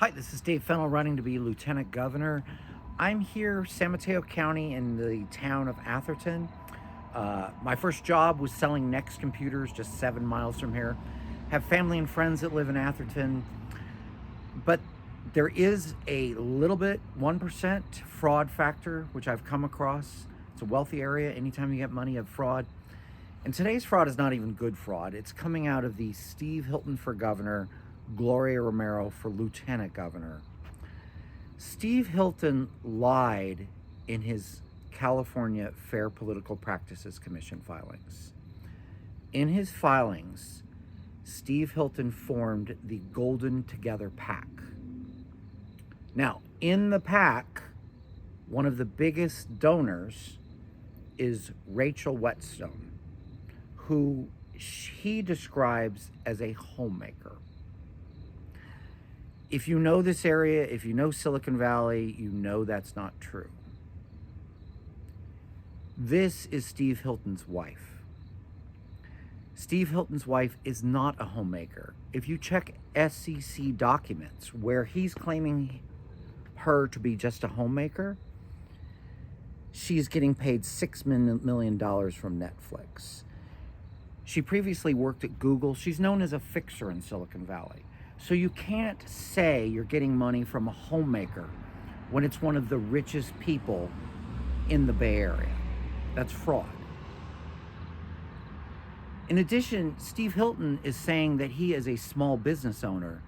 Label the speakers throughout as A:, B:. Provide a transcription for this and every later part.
A: Hi, this is Dave Fennell running to be Lieutenant Governor. I'm here, San Mateo County, in the town of Atherton. My first job was selling Next computers just 7 miles from here. Have family and friends that live in Atherton, but there is a little bit, 1% fraud factor, which I've come across. It's a wealthy area. Anytime you get money, you have fraud. And today's fraud is not even good fraud. It's coming out of the Steve Hilton for governor, Gloria Romero for lieutenant governor. Steve Hilton lied in his California Fair Political Practices Commission filings. In his filings, Steve Hilton formed the Golden Together PAC. Now, in the PAC, one of the biggest donors is Rachel Whetstone, who he describes as a homemaker. If you know this area, if you know Silicon Valley, you know that's not true. This is Steve Hilton's wife. Steve Hilton's wife is not a homemaker. If you check SEC documents where he's claiming her to be just a homemaker, she's getting paid $6 million from Netflix. She previously worked at Google. She's known as a fixer in Silicon Valley. So you can't say you're getting money from a homemaker when it's one of the richest people in the Bay Area. That's fraud. In addition, Steve Hilton is saying that he is a small business owner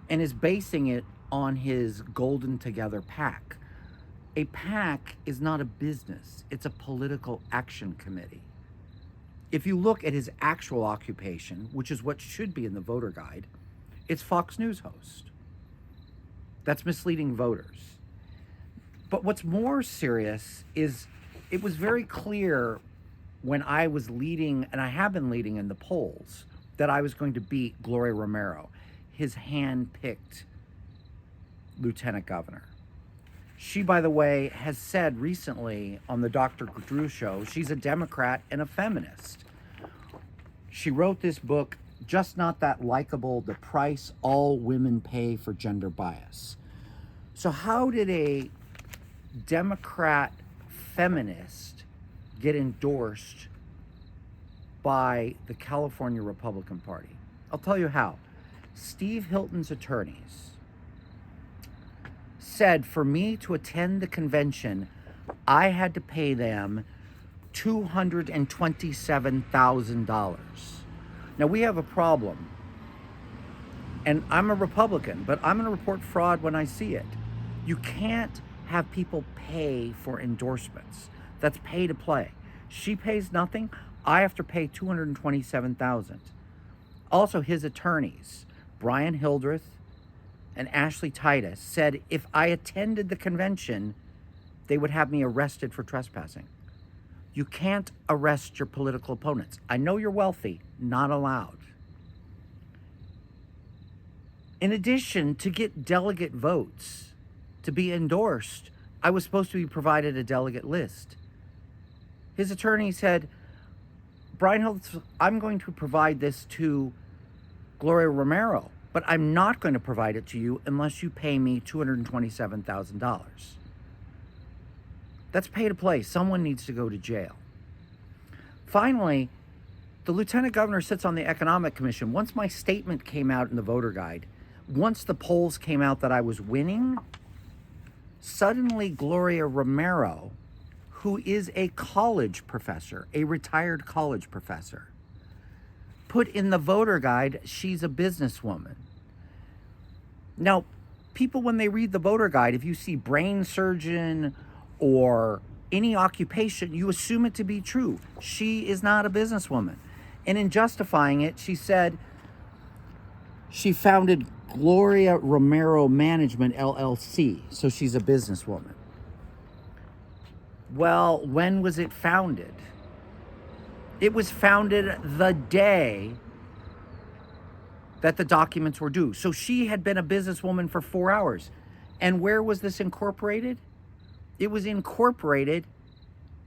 A: and is basing it on his Golden Together PAC. A PAC is not a business, it's a political action committee. If you look at his actual occupation, which is what should be in the voter guide, it's Fox News host. That's misleading voters. But what's more serious is it was very clear when I was leading, and I have been leading in the polls, that I was going to beat Gloria Romero, his hand-picked lieutenant governor. She, by the way, has said recently on the Dr. Drew show, she's a Democrat and a feminist. She wrote this book, Just Not That Likable, The Price All Women Pay for Gender Bias. So how did a Democrat feminist get endorsed by the California Republican Party? I'll tell you how. Steve Hilton's attorneys said for me to attend the convention, I had to pay them $227,000. Now, we have a problem, and I'm a Republican, but I'm going to report fraud when I see it. You can't have people pay for endorsements. That's pay to play. She pays nothing. I have to pay $227,000. Also, his attorneys, Brian Hildreth and Ashlee Titus, said if I attended the convention, they would have me arrested for trespassing. You can't arrest your political opponents. I know you're wealthy, not allowed. In addition, to get delegate votes, to be endorsed, I was supposed to be provided a delegate list. His attorney said, Brian Hill, I'm going to provide this to Gloria Romero, but I'm not going to provide it to you unless you pay me $227,000. That's pay to play. Someone needs to go to jail. Finally, the lieutenant governor sits on the Economic Commission. Once my statement came out in the voter guide, once the polls came out that I was winning, suddenly Gloria Romero, who is a college professor, a retired college professor, put in the voter guide she's a businesswoman. Now, people, when they read the voter guide, if you see brain surgeon or any occupation, you assume it to be true. She is not a businesswoman. And in justifying it, she said she founded Gloria Romero Management, LLC, so she's a businesswoman. Well, when was it founded? It was founded the day that the documents were due. So she had been a businesswoman for 4 hours. And where was this incorporated? It was incorporated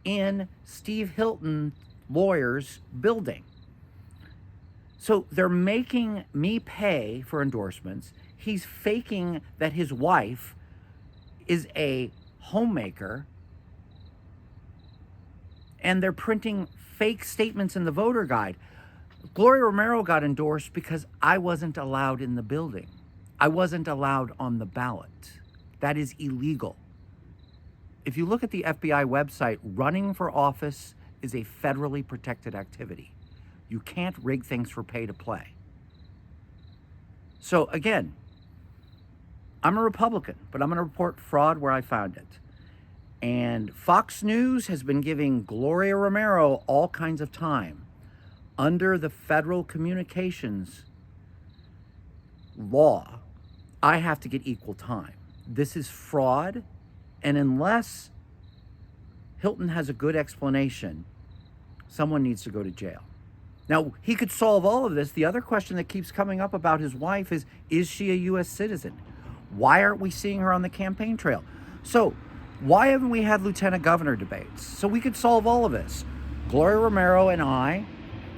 A: in Steve Hilton lawyer's building. So they're making me pay for endorsements. He's faking that his wife is a homemaker, and they're printing fake statements in the voter guide. Gloria Romero got endorsed because I wasn't allowed in the building. I wasn't allowed on the ballot. That is illegal. If you look at the FBI website, running for office is a federally protected activity. You can't rig things for pay to play. So again, I'm a Republican, but I'm going to report fraud where I found it. And Fox News has been giving Gloria Romero all kinds of time. Under the federal communications law, I have to get equal time. This is fraud, and unless Hilton has a good explanation, someone needs to go to jail. Now, he could solve all of this. The other question that keeps coming up about his wife is she a U.S. citizen? Why aren't we seeing her on the campaign trail? So, why haven't we had lieutenant governor debates? So we could solve all of this. Gloria Romero and I,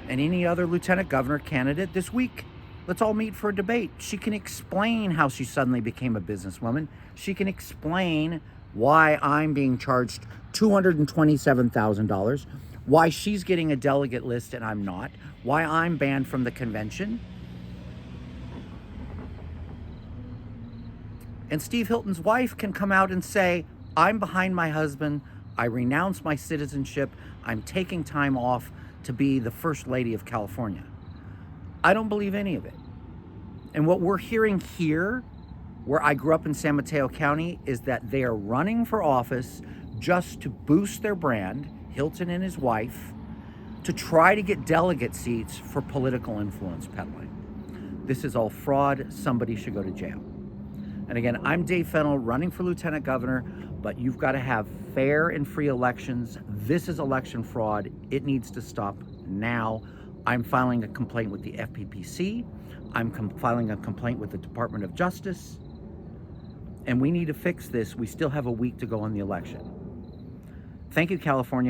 A: and any other lieutenant governor candidate this week, let's all meet for a debate. She can explain how she suddenly became a businesswoman. She can explain why I'm being charged $227,000, why she's getting a delegate list and I'm not, why I'm banned from the convention. And Steve Hilton's wife can come out and say, I'm behind my husband, I renounce my citizenship, I'm taking time off to be the First Lady of California. I don't believe any of it. And what we're hearing here, where I grew up in San Mateo County, is that they are running for office just to boost their brand, Hilton and his wife, to try to get delegate seats for political influence peddling. This is all fraud. Somebody should go to jail. And again, I'm Dave Fennell running for lieutenant governor, but you've got to have fair and free elections. This is election fraud. It needs to stop now. I'm filing a complaint with the FPPC. I'm filing a complaint with the Department of Justice. And we need to fix this. We still have a week to go on the election. Thank you, California.